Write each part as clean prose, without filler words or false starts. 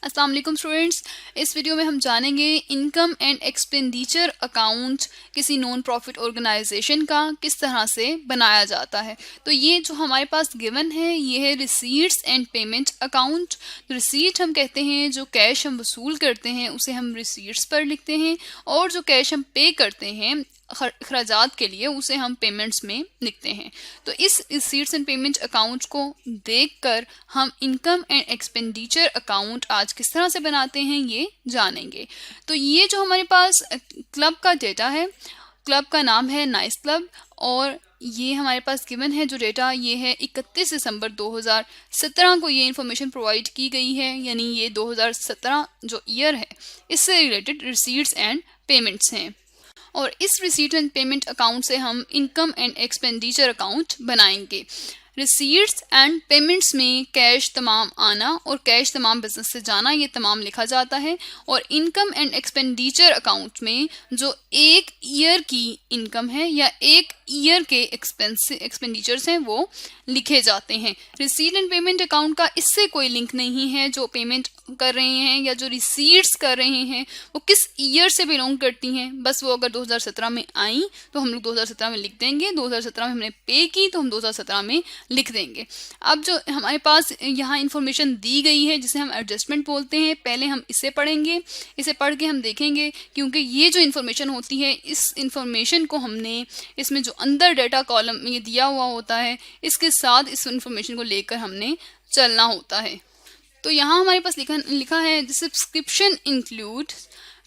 अस्सलाम वालेकुम स्टूडेंट्स। इस वीडियो में हम जानेंगे इनकम एंड एक्सपेंडिचर अकाउंट किसी नॉन प्रॉफिट ऑर्गेनाइजेशन का किस तरह से बनाया जाता है। तो ये जो हमारे पास गिवन है ये है receipts and payment account. Receipt हम कहते हैं जो कैश हम वसूल करते हैं उसे हम रिसीट्स पर लिखते हैं, और जो कैश हम पे करते हैं खर्चात के लिए उसे हम पेमेंट्स में लिखते हैं। तो इस रिसीट्स एंड पेमेंट अकाउंट को देखकर हम इनकम एंड एक्सपेंडिचर अकाउंट आज किस तरह से बनाते हैं ये जानेंगे। तो ये जो हमारे पास क्लब का डेटा है, क्लब का नाम है नाइस क्लब, और ये हमारे पास गिवन है जो डेटा ये है 31 दिसंबर 2017 को ये इन्फॉर्मेशन प्रोवाइड की गई है, यानी ये 2017 जो ईयर है इससे रिलेटेड रिसीट्स एंड पेमेंट्स हैं। और इस रिसीट एंड पेमेंट अकाउंट से हम इनकम एंड एक्सपेंडिचर अकाउंट बनाएंगे। रिसीट्स एंड पेमेंट्स में कैश तमाम आना और कैश तमाम बिजनेस से जाना ये तमाम लिखा जाता है, और इनकम एंड एक्सपेंडिचर अकाउंट में जो एक ईयर की इनकम है या एक ईयर के एक्सपेंडिचर्स हैं वो लिखे जाते हैं। रिसीट एंड पेमेंट अकाउंट का इससे कोई लिंक नहीं है। जो पेमेंट कर रहे हैं या जो रिसीट्स कर रहे हैं वो किस ईयर से बिलोंग करती हैं, बस वो अगर 2017 में आई तो हम लोग 2017 में लिख देंगे, 2017 में हमने पे की तो हम 2017 में लिख देंगे। अब जो हमारे पास यहाँ इन्फॉर्मेशन दी गई है जिसे हम एडजस्टमेंट बोलते हैं, पहले हम इसे पढ़ेंगे, इसे पढ़ के हम देखेंगे, क्योंकि ये जो इन्फॉर्मेशन होती है इस इन्फॉर्मेशन को हमने इसमें जो अंदर डाटा कॉलम में ये दिया हुआ होता है इसके साथ इस इन्फॉर्मेशन को लेकर हमने चलना होता है। तो यहाँ हमारे पास लिखा है subscription include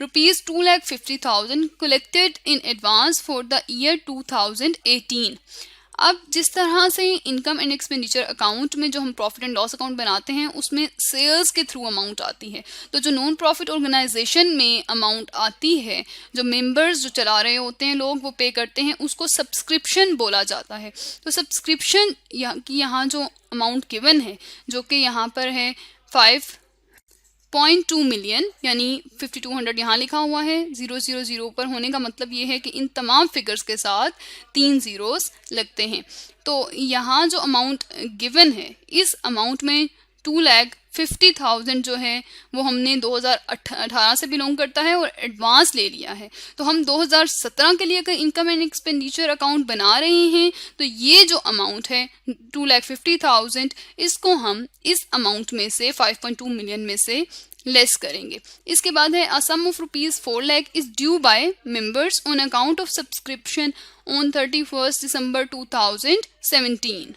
₹2,50,000 collected in advance for the year 2018। अब जिस तरह से इनकम एंड एक्सपेंडिचर अकाउंट में जो हम प्रॉफिट एंड लॉस अकाउंट बनाते हैं उसमें सेल्स के थ्रू अमाउंट आती है, तो जो नॉन प्रॉफिट ऑर्गेनाइजेशन में अमाउंट आती है, जो मेंबर्स जो चला रहे होते हैं लोग वो पे करते हैं, उसको सब्सक्रिप्शन बोला जाता है। तो सब्सक्रिप्शन यहाँ जो अमाउंट गिवन है जो कि यहाँ पर है 5.2 मिलियन, यानी 5200 यहाँ लिखा हुआ है, 000 पर होने का मतलब ये है कि इन तमाम फिगर्स के साथ 3 जीरोस लगते हैं। तो यहाँ जो अमाउंट गिवन है इस अमाउंट में 2,50,000 जो है वो हमने 2018 से बिलोंग करता है और एडवांस ले लिया है। तो हम 2017 के लिए अगर इनकम एंड एक्सपेंडिचर अकाउंट बना रहे हैं तो ये जो अमाउंट है 2,50,000 इसको हम इस अमाउंट में से 5.2 मिलियन में से लेस करेंगे। इसके बाद है a sum of ₹4 lakh is due by members on account of subscription on 31 December 2017।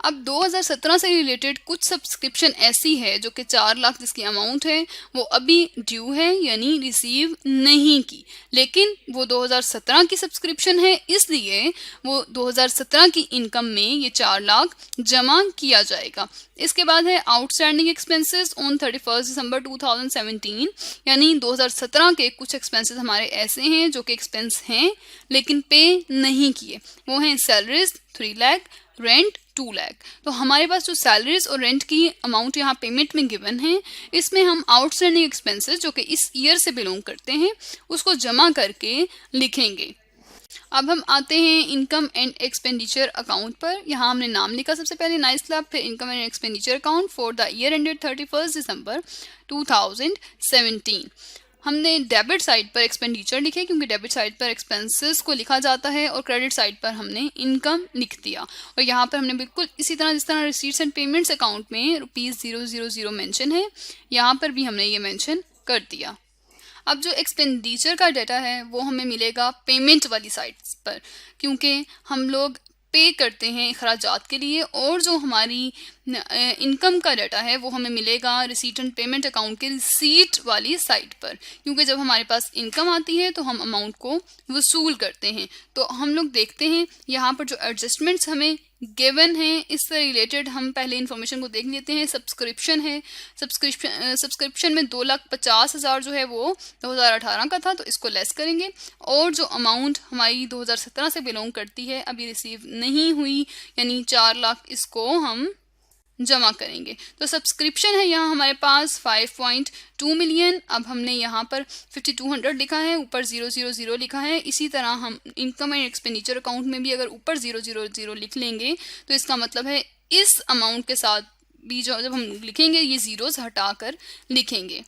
अब 2017 से रिलेटेड कुछ सब्सक्रिप्शन ऐसी है जो कि 4 लाख जिसकी अमाउंट है वो अभी ड्यू है, यानी रिसीव नहीं की, लेकिन वो 2017 की सब्सक्रिप्शन है इसलिए वो 2017 की इनकम में ये 4 लाख जमा किया जाएगा। इसके बाद है आउटस्टैंडिंग एक्सपेंसेस ऑन 31 दिसंबर 2017, यानी 2017 के कुछ एक्सपेंसेस हमारे ऐसे हैं जो कि एक्सपेंस हैं लेकिन पे नहीं किए, वो हैं सैलरीज 3 लाख, रेंट 2 लाख। तो हमारे पास जो सैलरीज और रेंट की अमाउंट यहाँ पेमेंट में गिवन है इसमें हम आउटस्टैंडिंग एक्सपेंसेस जो कि इस ईयर से बिलोंग करते हैं उसको जमा करके लिखेंगे। अब हम आते हैं इनकम एंड एक्सपेंडिचर अकाउंट पर। यहाँ हमने नाम लिखा सबसे पहले नाइस क्लब, फिर income and expenditure account for the year ended 31 December 2017। हमने डेबिट साइड पर एक्सपेंडिचर लिखे क्योंकि डेबिट साइड पर एक्सपेंसेस को लिखा जाता है और क्रेडिट साइड पर हमने इनकम लिख दिया। और यहाँ पर हमने बिल्कुल इसी तरह जिस तरह रिसीट्स एंड पेमेंट्स अकाउंट में ₹000 मेंशन है यहाँ पर भी हमने ये मेंशन कर दिया। अब जो एक्सपेंडिचर का डाटा है वो हमें मिलेगा पेमेंट वाली साइड पर, क्योंकि हम लोग पे करते हैं अखराजात के लिए, और जो हमारी इनकम का डाटा है वो हमें मिलेगा रिसीट एंड पेमेंट अकाउंट के रिसीट वाली साइड पर, क्योंकि जब हमारे पास इनकम आती है तो हम अमाउंट को वसूल करते हैं। तो हम लोग देखते हैं यहाँ पर जो एडजस्टमेंट्स हमें गिवन है इससे रिलेटेड हम पहले इन्फॉर्मेशन को देख लेते हैं। सब्सक्रिप्शन है, सब्सक्रिप्शन में 2,50,000 जो है वो 2018 का था तो इसको लेस करेंगे, और जो अमाउंट हमारी 2017 से बिलोंग करती है अभी रिसीव नहीं हुई यानी 4 लाख इसको हम जमा करेंगे। तो सब्सक्रिप्शन है यहाँ हमारे पास 5.2 मिलियन। अब हमने यहाँ पर 5200 लिखा है, ऊपर 000 लिखा है। इसी तरह हम इनकम एंड एक्सपेंडिचर अकाउंट में भी अगर ऊपर 000 लिख लेंगे तो इसका मतलब है इस अमाउंट के साथ भी जो जब हम लिखेंगे ये ज़ीरोज़ हटाकर लिखेंगे।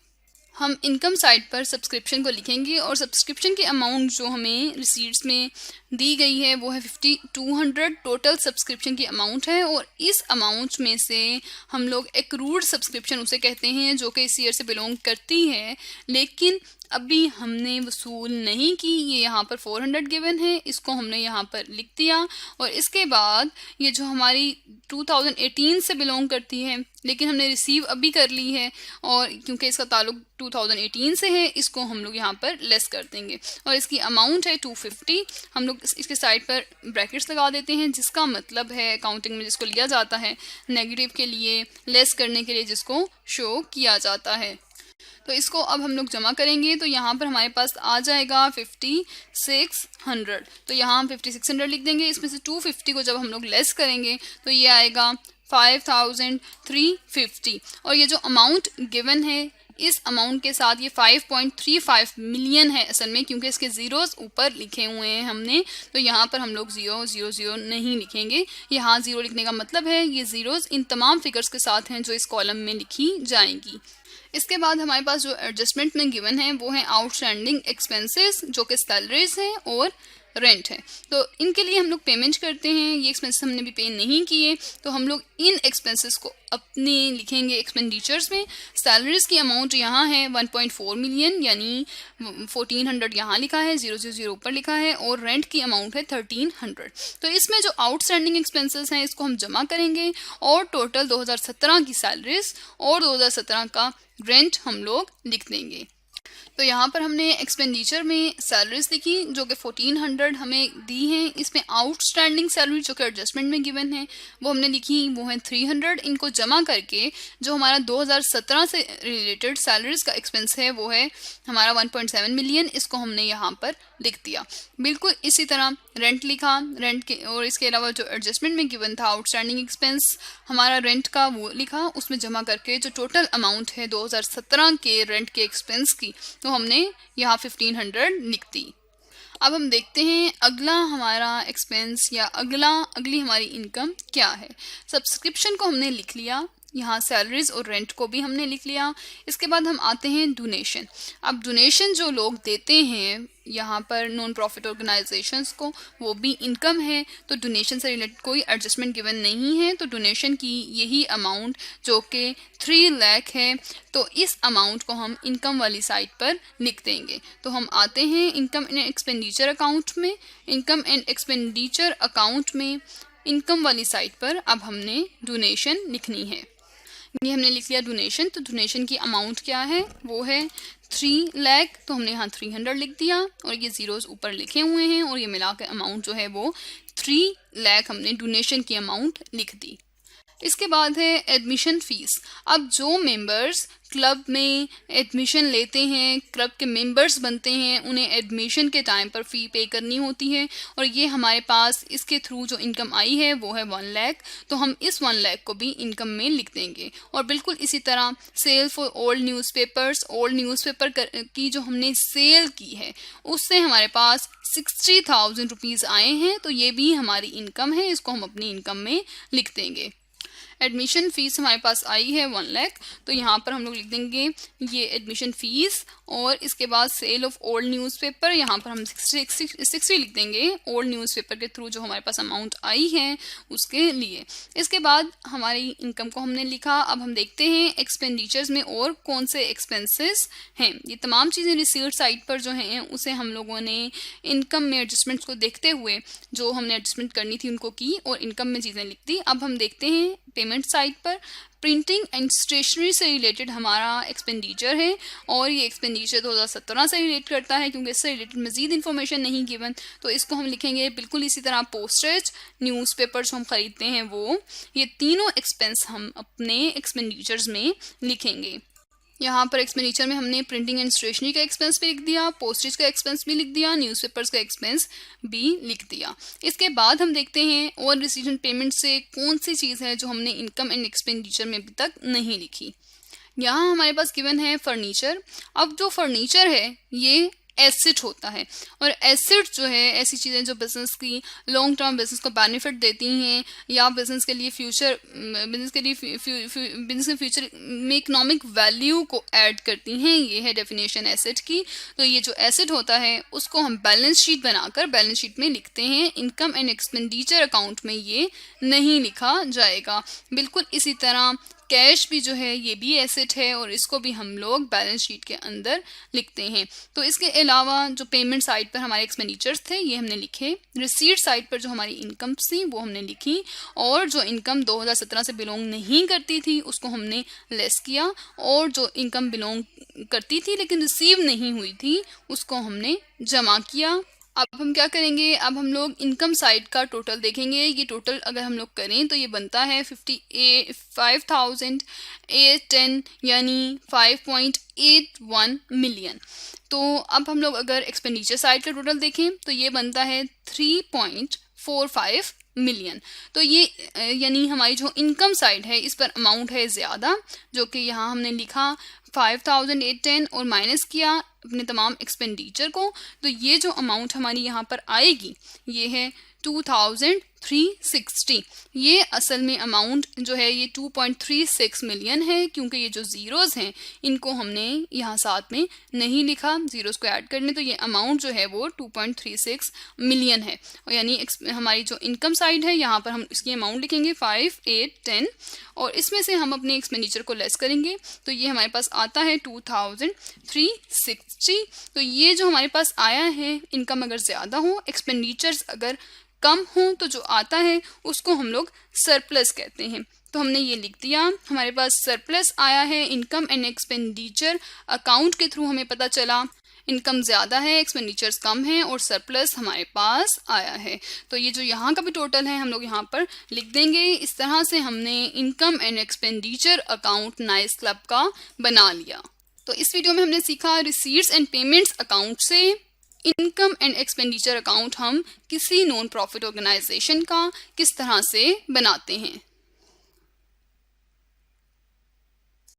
हम इनकम साइड पर सब्सक्रिप्शन को लिखेंगे और सब्सक्रिप्शन की अमाउंट जो हमें रिसीट्स में दी गई है वो है 5200 टोटल सब्सक्रिप्शन की अमाउंट है। और इस अमाउंट में से हम लोग एक्रूड सब्सक्रिप्शन उसे कहते हैं जो कि इस ईयर से बिलोंग करती है, लेकिन अभी हमने वसूल नहीं की। ये यहाँ पर 400 गिवन है, इसको हमने यहाँ पर लिख दिया। और इसके बाद ये जो हमारी 2018 से बिलोंग करती है लेकिन हमने रिसीव अभी कर ली है और क्योंकि इसका ताल्लुक 2018 से है, इसको हम लोग यहाँ पर लेस कर देंगे और इसकी अमाउंट है 250। हम लोग इसके साइड पर ब्रैकेट्स लगा देते हैं, जिसका मतलब है अकाउंटिंग में जिसको लिया जाता है नेगेटिव के लिए, लेस करने के लिए जिसको शो किया जाता है। तो इसको अब हम लोग जमा करेंगे तो यहाँ पर हमारे पास आ जाएगा 5600। तो यहाँ हम 5600 लिख देंगे। इसमें से 250 को जब हम लोग लेस करेंगे तो ये आएगा 5350। और ये जो अमाउंट गिवन है इस अमाउंट के साथ ये 5.35 मिलियन है असल में, क्योंकि इसके ज़ीरोज़ ऊपर लिखे हुए हैं हमने, तो यहाँ पर हम लोग 000 नहीं लिखेंगे। यहाँ 0 लिखने का मतलब है ये ज़ीरोज़ इन तमाम फिगर्स के साथ हैं जो इस कॉलम में लिखी जाएंगी। इसके बाद हमारे पास जो एडजस्टमेंट में गिवन है वो है आउटस्टैंडिंग एक्सपेंसेस जो कि सैलरीज हैं और रेंट है। तो इनके लिए हम लोग पेमेंट करते हैं, ये एक्सपेंसेस हमने भी पे नहीं किए तो हम लोग इन एक्सपेंसेस को अपने लिखेंगे एक्सपेंडिचर्स में। सैलरीज की अमाउंट यहाँ है 1.4 मिलियन यानी 1400 यहाँ लिखा है, 000 ऊपर लिखा है, और रेंट की अमाउंट है 1300। तो इसमें जो आउटस्टैंडिंग एक्सपेंसेस हैं इसको हम जमा करेंगे और टोटल 2017 की सैलरीज और 2017 का रेंट हम लोग लिख देंगे। तो यहाँ पर हमने एक्सपेंडिचर में सैलरीज लिखी जो कि 1400 हमें दी हैं। इसमें आउटस्टैंडिंग सैलरी जो कि एडजस्टमेंट में गिवन है वो हमने लिखी, वो है 300। इनको जमा करके जो हमारा 2017 से रिलेटेड सैलरीज का एक्सपेंस है वो है हमारा 1.7 मिलियन, इसको हमने यहाँ पर लिख दिया। बिल्कुल इसी तरह रेंट लिखा, रेंट के और इसके अलावा जो एडजस्टमेंट में गिवन था आउटस्टैंडिंग एक्सपेंस हमारा रेंट का वो लिखा, उसमें जमा करके जो टोटल अमाउंट है 2017 के रेंट के एक्सपेंस की तो हमने यहाँ 1500 लिख दी। अब हम देखते हैं अगला हमारा एक्सपेंस या अगली हमारी इनकम क्या है। सब्सक्रिप्शन को हमने लिख लिया, यहाँ सैलरीज और रेंट को भी हमने लिख लिया। इसके बाद हम आते हैं डोनेशन। अब डोनेशन जो लोग देते हैं यहाँ पर नॉन प्रॉफिट ऑर्गेनाइजेशंस को, वो भी इनकम है। तो डोनेशन से रिलेटेड कोई एडजस्टमेंट गिवन नहीं है, तो डोनेशन की यही अमाउंट जो कि 3 लाख है, तो इस अमाउंट को हम इनकम वाली साइड पर लिख देंगे। तो हम आते हैं इनकम एंड एक्सपेंडिचर अकाउंट में, इनकम एंड एक्सपेंडिचर अकाउंट में इनकम वाली साइड पर अब हमने डोनेशन लिखनी है। ये हमने लिख लिया डोनेशन। तो डोनेशन की अमाउंट क्या है वो है 3 लाख, तो हमने यहाँ 300 लिख दिया और ये ज़ीरोज़ ऊपर लिखे हुए हैं और ये मिला के अमाउंट जो है वो 3 लाख हमने डोनेशन की अमाउंट लिख दी। इसके बाद है एडमिशन फ़ीस। अब जो मेंबर्स क्लब में एडमिशन लेते हैं, क्लब के मेंबर्स बनते हैं, उन्हें एडमिशन के टाइम पर फ़ी पे करनी होती है और ये हमारे पास इसके थ्रू जो इनकम आई है वो है 1 लाख, तो हम इस 1 लाख को भी इनकम में लिख देंगे। और बिल्कुल इसी तरह sale for old newspapers, old newspaper की जो हमने सेल की है उससे हमारे पास 60,000 रुपीज़ आए हैं, तो ये भी हमारी इनकम है, इसको हम अपनी इनकम में लिख देंगे। एडमिशन फ़ीस हमारे पास आई है 1 लाख, तो यहाँ पर हम लोग लिख देंगे ये एडमिशन फ़ीस और इसके बाद सेल ऑफ ओल्ड न्यूज़पेपर, यहाँ पर हम 60 लिख देंगे ओल्ड न्यूज़पेपर के थ्रू जो हमारे पास अमाउंट आई है उसके लिए। इसके बाद हमारी इनकम को हमने लिखा। अब हम देखते हैं एक्सपेंडिचर्स में और कौन से एक्सपेंसेस हैं। ये तमाम चीज़ें रिसीट साइड पर जो हैं उसे हम लोगों ने इनकम में एडजस्टमेंट्स को देखते हुए जो हमने एडजस्टमेंट करनी थी उनको की और इनकम में चीज़ें लिख दी। अब हम देखते हैं पेमेंट साइड पर प्रिंटिंग एंड स्टेशनरी से रिलेटेड हमारा एक्सपेंडिचर है और ये एक्सपेंडिचर 2017 से रिलेट करता है क्योंकि इससे रिलेटेड मज़ीद इन्फॉर्मेशन नहीं गिवन, तो इसको हम लिखेंगे बिल्कुल इसी तरह। पोस्टेज, न्यूज़पेपर जो हम ख़रीदते हैं वो, ये तीनों एक्सपेंस हम अपने एक्सपेंडिचर्स में लिखेंगे। यहाँ पर एक्सपेंडिचर में हमने प्रिंटिंग एंड स्टेशनरी का एक्सपेंस भी लिख दिया, पोस्टेज का एक्सपेंस भी लिख दिया, न्यूज़पेपर्स का एक्सपेंस भी लिख दिया। इसके बाद हम देखते हैं और रिसीट एंड पेमेंट से कौन सी चीज़ है जो हमने इनकम एंड एक्सपेंडिचर में अभी तक नहीं लिखी। यहाँ हमारे पास गिवन है फर्नीचर। अब जो फर्नीचर है ये एसेट होता है। और एसेट जो है ऐसी चीज़ें जो बिजनेस की लॉन्ग टर्म बिजनेस को बेनिफिट देती हैं या बिजनेस के लिए बिजनेस के फ्यूचर में इकोनॉमिक वैल्यू को ऐड करती हैं, ये है डेफिनेशन एसेट की। तो ये जो एसेट होता है उसको हम बैलेंस शीट बनाकर बैलेंस शीट में लिखते हैं, इनकम एंड एक्सपेंडिचर अकाउंट में ये नहीं लिखा जाएगा। बिल्कुल इसी तरह कैश भी जो है ये भी एसेट है और इसको भी हम लोग बैलेंस शीट के अंदर लिखते हैं। तो इसके अलावा जो पेमेंट साइड पर हमारे एक्सपेंडिचर्स थे ये हमने लिखे, रिसीट साइड पर जो हमारी इनकम थी वो हमने लिखी, और जो इनकम 2017 से बिलोंग नहीं करती थी उसको हमने लेस किया, और जो इनकम बिलोंग करती थी लेकिन रिसीव नहीं हुई थी उसको हमने जमा किया। अब हम क्या करेंगे, अब हम लोग इनकम साइड का टोटल देखेंगे। ये टोटल अगर हम लोग करें तो ये बनता है 58,810 यानी 5.81 मिलियन। तो अब हम लोग अगर एक्सपेंडिचर साइड का टोटल देखें तो ये बनता है 3.45 मिलियन। तो ये यानी हमारी जो इनकम साइड है इस पर अमाउंट है ज़्यादा, जो कि यहाँ हमने लिखा 5,810 और माइनस किया अपने तमाम एक्सपेंडिचर को। तो ये जो अमाउंट हमारी यहाँ पर आएगी ये है 2,360। ये असल में अमाउंट जो है ये 2.36 मिलियन है, क्योंकि ये जो ज़ीरोज़ हैं इनको हमने यहाँ साथ में नहीं लिखा, ज़ीरोज़ को ऐड करने, तो ये अमाउंट जो है वो 2.36 मिलियन है। और यानी हमारी जो इनकम साइड है यहाँ पर हम इसकी अमाउंट लिखेंगे 5,810 और इसमें से हम अपने एक्सपेंडिचर को लेस करेंगे तो ये हमारे पास आता है 2,360। तो ये जो हमारे पास आया है, इनकम अगर ज़्यादा हो एक्सपेंडिचर्स अगर कम हो तो जो आता है उसको हम लोग सरप्लस कहते हैं। तो हमने ये लिख दिया, हमारे पास सरप्लस आया है इनकम एंड एक्सपेंडिचर अकाउंट के थ्रू। हमें पता चला इनकम ज़्यादा है एक्सपेंडिचर्स कम है और सरप्लस हमारे पास आया है। तो ये जो यहाँ का भी टोटल है हम लोग यहाँ पर लिख देंगे। इस तरह से हमने income and expenditure account nice club का बना लिया। तो इस वीडियो में हमने सीखा रिसीट्स एंड पेमेंट्स अकाउंट से इनकम एंड एक्सपेंडिचर अकाउंट हम किसी नॉन प्रॉफिट ऑर्गेनाइजेशन का किस तरह से बनाते हैं।